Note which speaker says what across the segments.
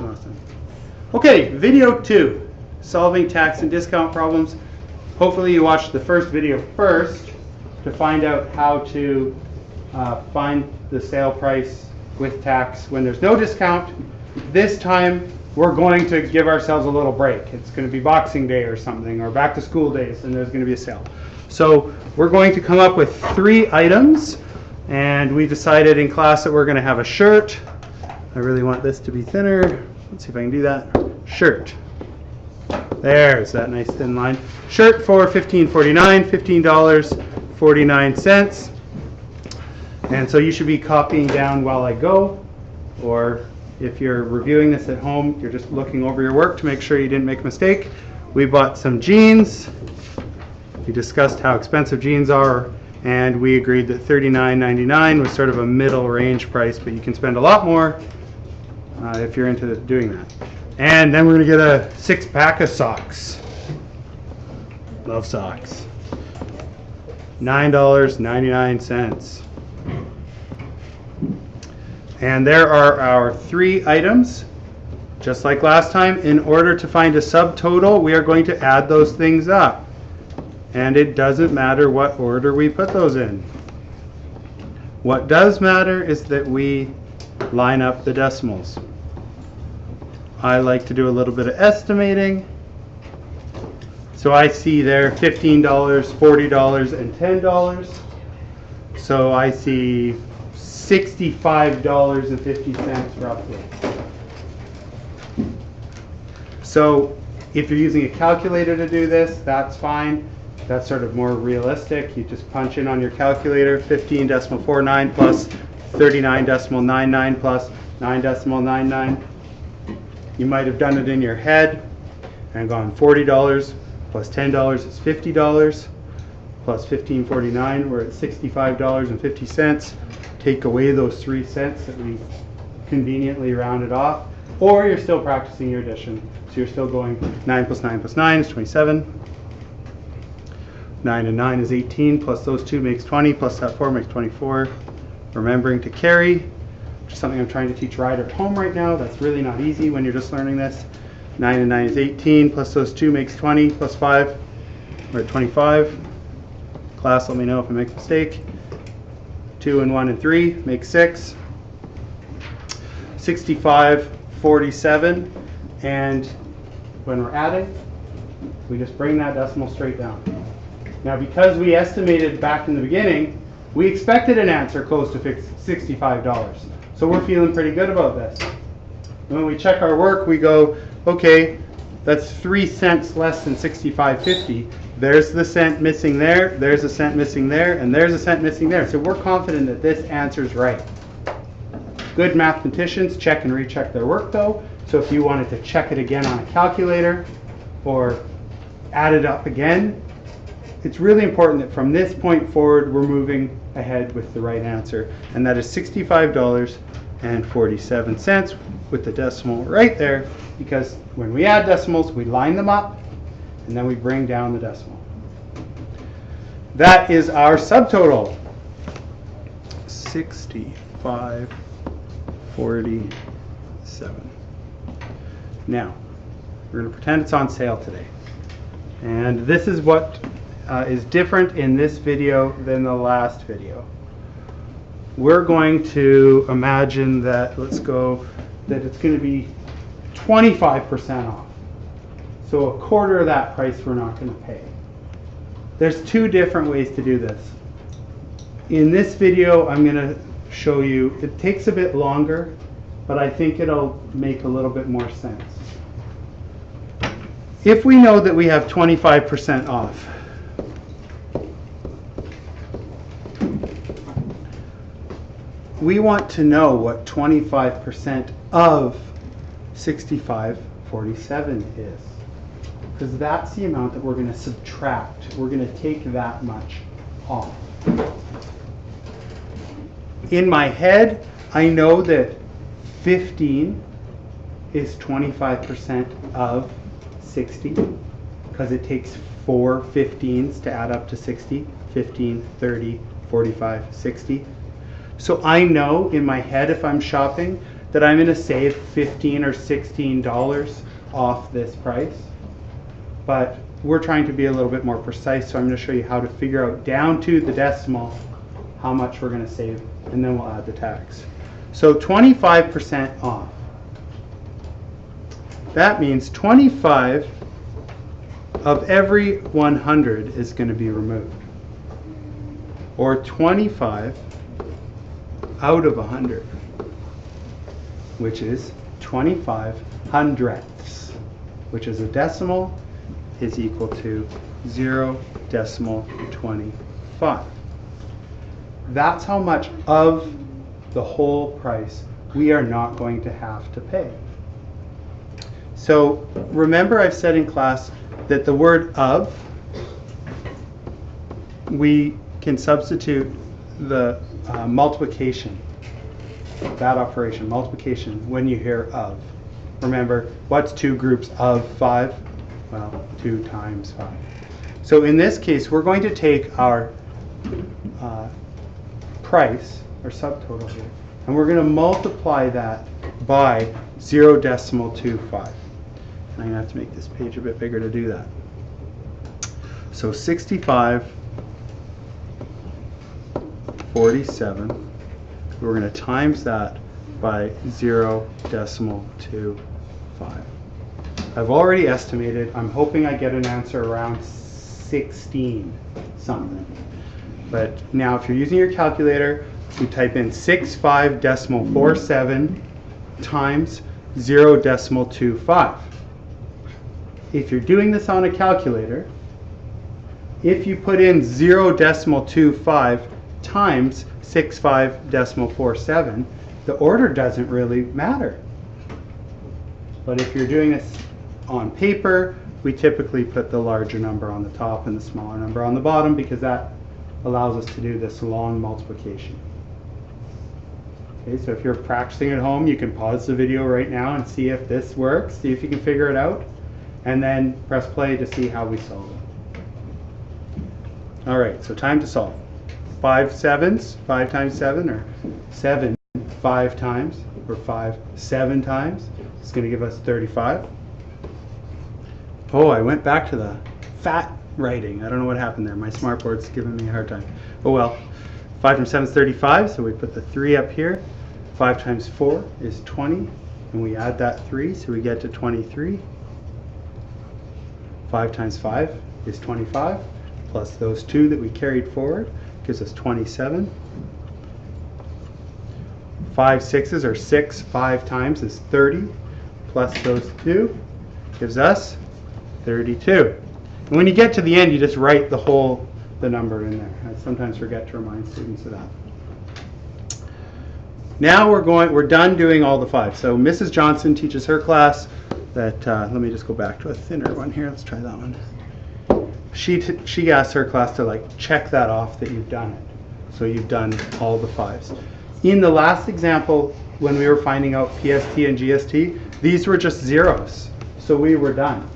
Speaker 1: Awesome. Okay, video 2, solving tax and discount problems. Hopefully you watched the first video first to find out how to find the sale price with tax when there's no discount. This time we're going to give ourselves a little break. It's going to be Boxing Day or something, or back to school days, and there's going to be a sale. So we're going to come up with 3 items, and we decided in class that we're going to have a shirt. I really want this to be thinner. Let's see if I can do that. Shirt. There's that nice thin line. Shirt for $15.49, $15.49. And so you should be copying down while I go, or if you're reviewing this at home, you're just looking over your work to make sure you didn't make a mistake. We bought some jeans. We discussed how expensive jeans are, and we agreed that $39.99 was sort of a middle range price, but you can spend a lot more if you're into doing that. And then we're going to get a 6-pack of socks. Love socks. $9.99. And there are our 3 items. Just like last time, in order to find a subtotal, we are going to add those things up. And it doesn't matter what order we put those in. What does matter is that we line up the decimals. I like to do a little bit of estimating. So I see there $15, $40, and $10. So I see $65.50 roughly. So if you're using a calculator to do this, that's fine. That's sort of more realistic. You just punch in on your calculator 15.49 plus 39.99 plus 9.99. You might have done it in your head and gone $40 plus $10 is $50 plus $15.49, we're at $65.50. Take away those 3 cents that we conveniently rounded off, or you're still practicing your addition. So you're still going 9 plus 9 plus 9 is 27. 9 and 9 is 18, plus those 2 makes 20, plus that 4 makes 24. Remembering to carry, which is something I'm trying to teach Ryder at home right now. That's really not easy when you're just learning this. 9 and 9 is 18, plus those 2 makes 20, plus 5, we're at 25. Class, let me know if I make a mistake. 2 and 1 and 3 make 6. 65.47, and when we're adding, we just bring that decimal straight down. Now, because we estimated back in the beginning, we expected an answer close to $65. So we're feeling pretty good about this. When we check our work, we go, okay, that's 3 cents less than $65.50. There's the cent missing there, there's a cent missing there, and there's a cent missing there. So we're confident that this answer's right. Good mathematicians check and recheck their work though. So if you wanted to check it again on a calculator or add it up again, it's really important that from this point forward we're moving ahead with the right answer, and that is $65.47 with the decimal right there, because when we add decimals we line them up and then we bring down the decimal. That is our subtotal. 65.47. Now we're going to pretend it's on sale today, and this is what is different in this video than the last video. We're going to imagine that, that it's going to be 25% off. So a quarter of that price we're not going to pay. There's 2 different ways to do this. In this video, I'm going to show you, it takes a bit longer, but I think it'll make a little bit more sense. If we know that we have 25% off, we want to know what 25% of 65.47 is, because that's the amount that we're going to subtract. We're going to take that much off. In my head, I know that 15 is 25% of 60, because it takes 4 15s to add up to 60. 15, 30, 45, 60. So I know in my head, if I'm shopping, that I'm going to save $15 or $16 off this price. But we're trying to be a little bit more precise, so I'm going to show you how to figure out down to the decimal how much we're going to save, and then we'll add the tax. So 25% off. That means 25 of every 100 is going to be removed. Or 25 out of 100, which is 25 hundredths, which is a decimal, is equal to 0.25. That's how much of the whole price we are not going to have to pay. So remember, I've said in class that the word of, we can substitute the multiplication, that operation, multiplication, when you hear of. Remember, what's 2 groups of 5? Well, 2 times 5. So in this case, we're going to take our price, or subtotal here, and we're going to multiply that by 0.25. I'm going to have to make this page a bit bigger to do that. So 65.47, we're going to times that by 0.25. I've already estimated. I'm hoping I get an answer around 16 something. But now if you're using your calculator, you type in 65.47 times 0.25. If you're doing this on a calculator, if you put in 0.25 times 65.47, the order doesn't really matter. But if you're doing this on paper, we typically put the larger number on the top and the smaller number on the bottom, because that allows us to do this long multiplication. Okay, so if you're practicing at home, you can pause the video right now and see if this works, see if you can figure it out, and then press play to see how we solve it. All right, so time to solve. 5 sevens, 5 times 7, or 7 5 times, or 5 7 times. It's going to give us 35. Oh, I went back to the fat writing. I don't know what happened there. My smartboard's giving me a hard time. Oh well. 5 times 7 is 35, so we put the 3 up here. 5 times 4 is 20, and we add that 3, so we get to 23. 5 times 5 is 25, plus those 2 that we carried forward gives us 27. 5 sixes, or 6 5 times, is 30, plus those 2 gives us 32. And when you get to the end, you just write the number in there. I sometimes forget to remind students of that. Now we're done doing all the 5. So Mrs. Johnson teaches her class that, let me just go back to a thinner one here. Let's try that one. She asks her class to check that off that you've done it. So you've done all the 5s. In the last example, when we were finding out PST and GST, these were just zeros. So we were done.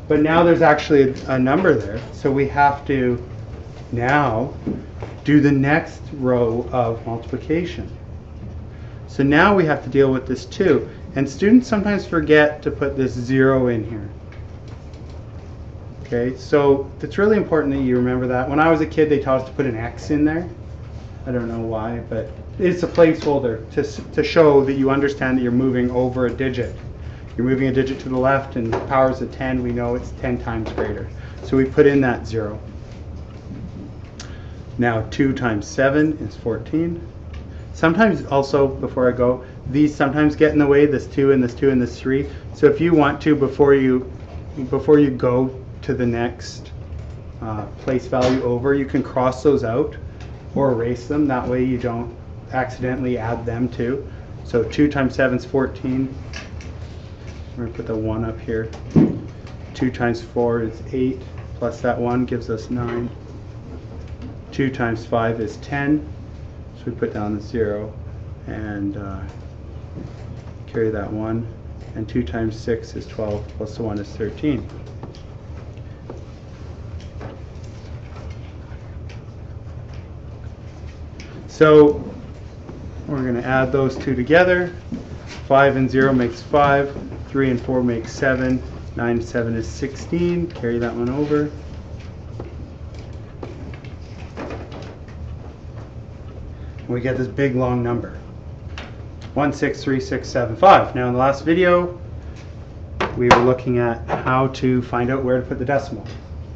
Speaker 1: But now there's actually a number there. So we have to now do the next row of multiplication. So now we have to deal with this 2. And students sometimes forget to put this 0 in here. Okay, so it's really important that you remember that. When I was a kid, they taught us to put an X in there. I don't know why, but it's a placeholder to show that you understand that you're moving over a digit. You're moving a digit to the left, and powers of 10, we know it's 10 times greater. So we put in that 0. Now 2 times 7 is 14. Sometimes also, before I go, these sometimes get in the way, this 2 and this 2 and this 3. So if you want to, before you go to the next place value over, you can cross those out or erase them. That way you don't accidentally add them too. So 2 times 7 is 14. We're going to put the 1 up here. 2 times 4 is 8, plus that 1 gives us 9. 2 times 5 is 10. So we put down the 0 and carry that 1. And 2 times 6 is 12, plus the 1 is 13. So we're going to add those 2 together. 5 and 0 makes 5. 3 and 4 makes 7. 9 and 7 is 16. Carry that one over. And we get this big long number. 163675. Now in the last video, we were looking at how to find out where to put the decimal.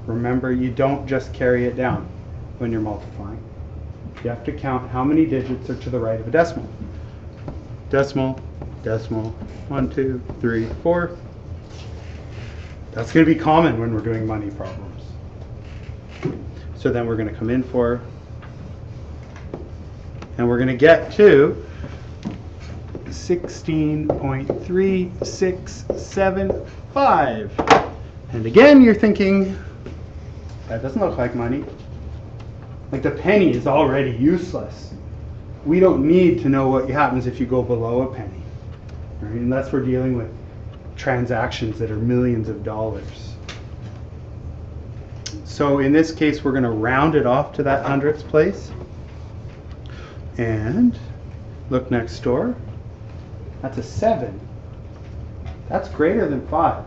Speaker 1: Remember, you don't just carry it down when you're multiplying. You have to count how many digits are to the right of a decimal. Decimal, decimal, 1, 2, 3, 4. That's going to be common when we're doing money problems. So then we're going to come in for, and we're going to get to 16.3675. And again, you're thinking, that doesn't look like money. Like the penny is already useless. We don't need to know what happens if you go below a penny, right? Unless we're dealing with transactions that are millions of dollars. So in this case, we're going to round it off to that hundredths place. And look next door. That's a 7. That's greater than 5.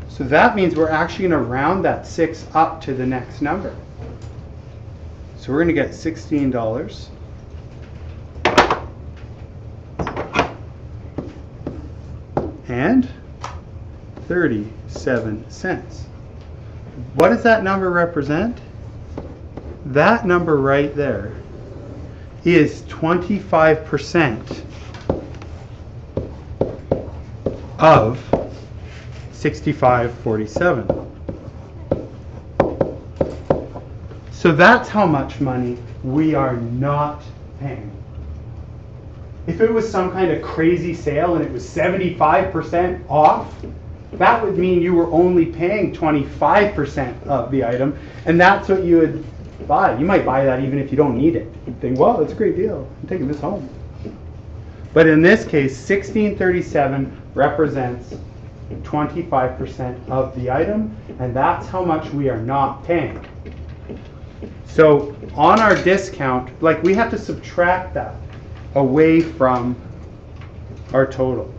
Speaker 1: So that means we're actually going to round that 6 up to the next number. So we're going to get $16 and 37 cents. What does that number represent? That number right there is 25% of 65.47. So that's how much money we are not paying. If it was some kind of crazy sale and it was 75% off, that would mean you were only paying 25% of the item, and that's what you would buy. You might buy that even if you don't need it. You'd think, well, it's a great deal. I'm taking this home. But in this case, 1637 represents 25% of the item, and that's how much we are not paying. So on our discount, like we have to subtract that away from our total.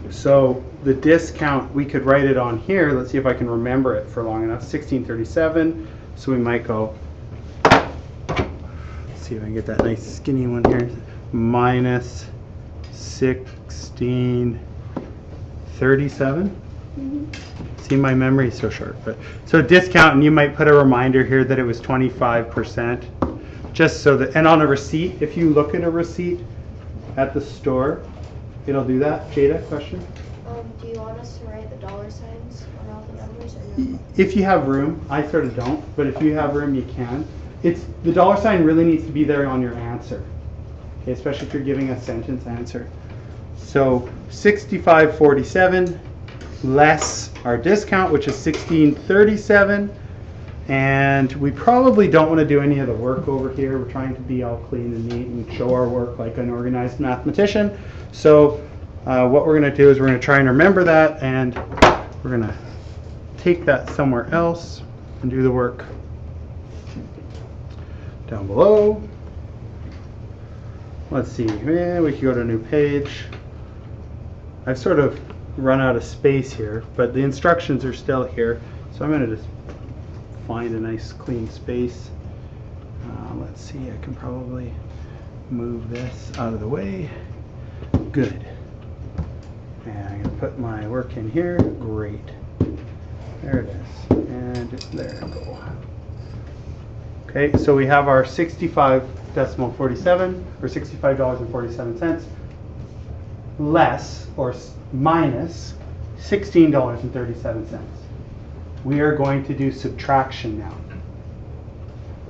Speaker 1: So the discount, we could write it on here. Let's see if I can remember it for long enough. 1637. So we might go, let's see if I can get that nice skinny one here. Minus 1637. See, my memory is so short. But so discount, and you might put a reminder here that it was 25%. Just so that, and on a receipt, if you look at a receipt at the store, it'll do that. Jada, question?
Speaker 2: Do you want us to write the dollar signs on all the numbers? Or no?
Speaker 1: If you have room, I sort of don't, but if you have room, you can. It's the dollar sign really needs to be there on your answer, okay, especially if you're giving a sentence answer. So 65.47 less our discount, which is 1637. And we probably don't want to do any of the work over here. We're trying to be all clean and neat and show our work like an organized mathematician. So what we're going to do is we're going to try and remember that, and we're going to take that somewhere else and do the work down below. Let's see, we could go to a new page. I've sort of run out of space here, but the instructions are still here. So I'm going to just find a nice clean space. Let's see, I can probably move this out of the way. Good. And I'm going to put my work in here. Great. There it is. And there we go. Okay, so we have our 65.47 or $65.47 less or minus $16.37. We are going to do subtraction now.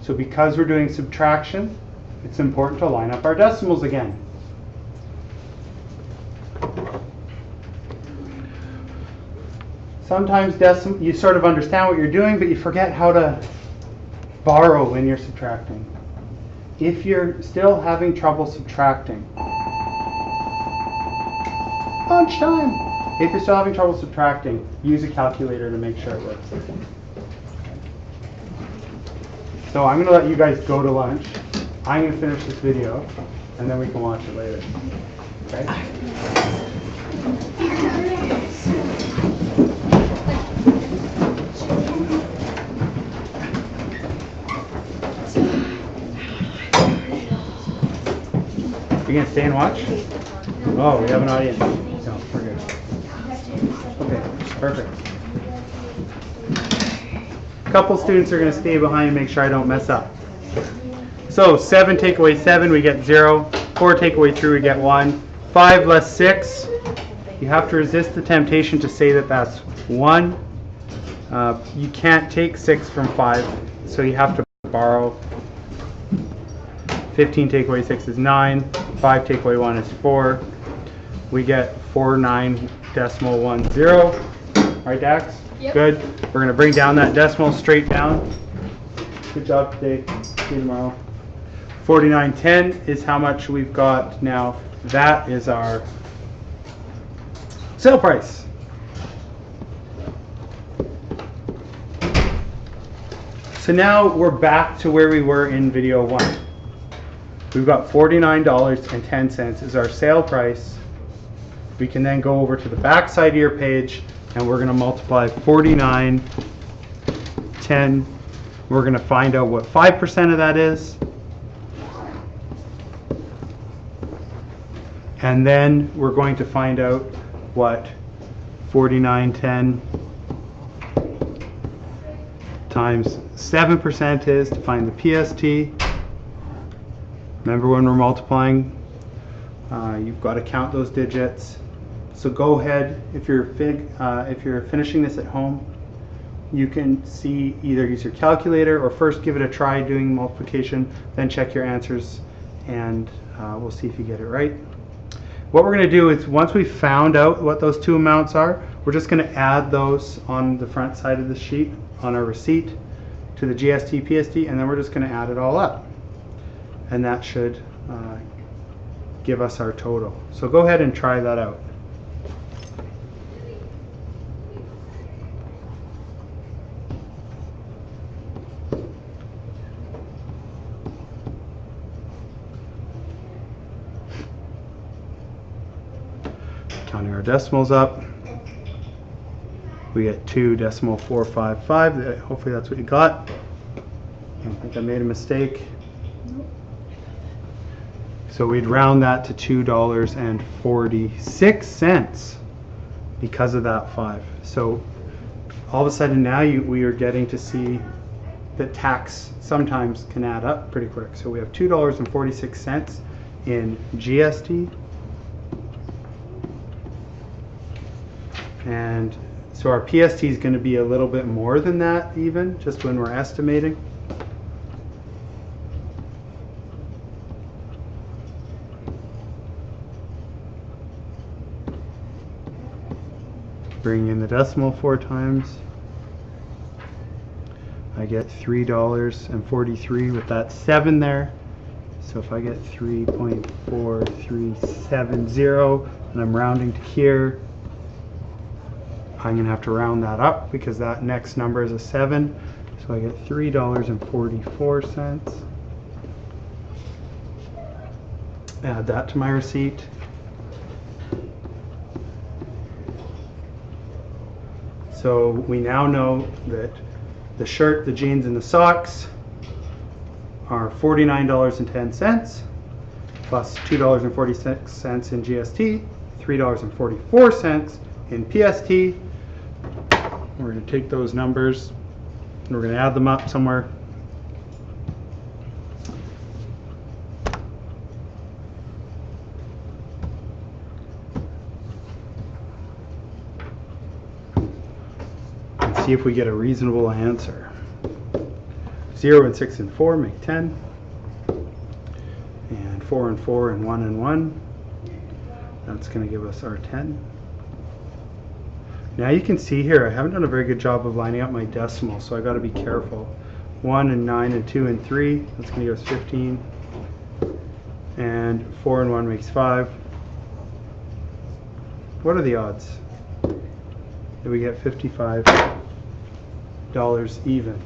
Speaker 1: So because we're doing subtraction, it's important to line up our decimals again. Sometimes you sort of understand what you're doing, but you forget how to borrow when you're subtracting. If you're still having trouble subtracting, lunchtime! If you're still having trouble subtracting, use a calculator to make sure it works. So I'm going to let you guys go to lunch. I'm going to finish this video, and then we can watch it later. Okay? You gonna stay and watch? Oh, we have an audience. No, we're good. Okay, perfect. A couple students are gonna stay behind and make sure I don't mess up. So 7 take away 7, we get 0. 4 take away 3, we get 1. 5 less 6, you have to resist the temptation to say that that's 1. You can't take 6 from 5, so you have to borrow. 15 take away 6 is 9. 5 take away 1 is 4. We get 49.10. Right, Dax?
Speaker 2: Yep.
Speaker 1: Good. We're going to bring down that decimal straight down. Good job today. See you tomorrow. 49.10 is how much we've got now. That is our sale price. So now we're back to where we were in video 1. We've got $49.10 is our sale price. We can then go over to the back side of your page and we're going to multiply 49.10. We're going to find out what 5% of that is. And then we're going to find out what 49.10 times 7% is to find the PST. Remember, when we're multiplying, you've got to count those digits. So go ahead, if you're finishing this at home, you can see, either use your calculator or first give it a try doing multiplication, then check your answers, and we'll see if you get it right. What we're going to do is, once we've found out what those two amounts are, we're just going to add those on the front side of the sheet on our receipt to the GST, PST, and then we're just going to add it all up. And that should give us our total. So go ahead and try that out. Counting our decimals up, we get 2.455. Hopefully that's what you got. I don't think I made a mistake. So we'd round that to $2.46 because of that 5. So all of a sudden now we are getting to see that tax sometimes can add up pretty quick. So we have $2.46 in GST. And so our PST is going to be a little bit more than that, even just when we're estimating. Bring in the decimal 4 times. I get $3.43 with that 7 there. So if I get 3.4370 and I'm rounding to here, I'm going to have to round that up because that next number is a 7. So I get $3.44. Add that to my receipt. So we now know that the shirt, the jeans, and the socks are $49.10 plus $2.46 in GST, $3.44 in PST. We're going to take those numbers and we're going to add them up somewhere. And see if we get a reasonable answer. 0 and 6 and 4 make 10. And 4 and 4 and 1 and 1. That's going to give us our 10. Now you can see here, I haven't done a very good job of lining up my decimals, so I got to be careful. 1 and 9 and 2 and 3, that's going to give us 15. And 4 and 1 makes 5. What are the odds that we get $55 even?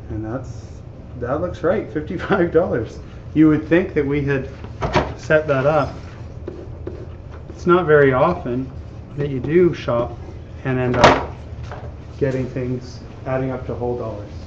Speaker 1: And that looks right, $55. You would think that we had set that up, it's not very often that you do shop and end up getting things adding up to whole dollars.